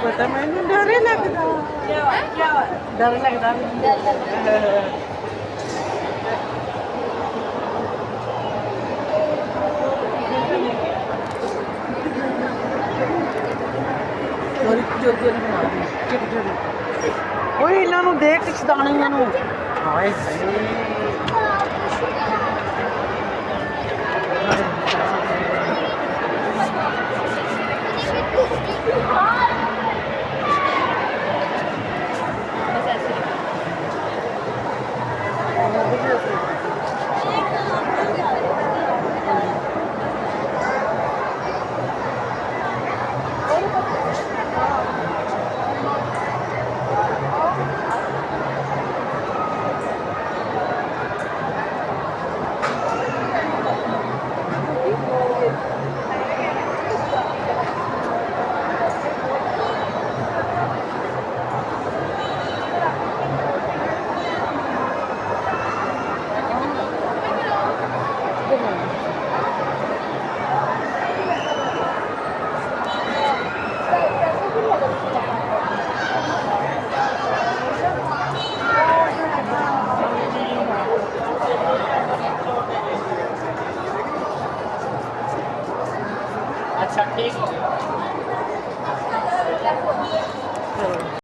ਪਤਾ ਮੈਨੂੰ ਡਰ ਹੀ ਲੱਗਦਾ। ਡਰ ਲੱਗਦਾ ਮੈਨੂੰ। ਓਏ ਇਹਨਾਂ ਨੂੰ ਦੇਖ ਕਿਛਦਾਣੀਆਂ ਨੂੰ। ਹਾਏ अच्छा ठीक हो गया।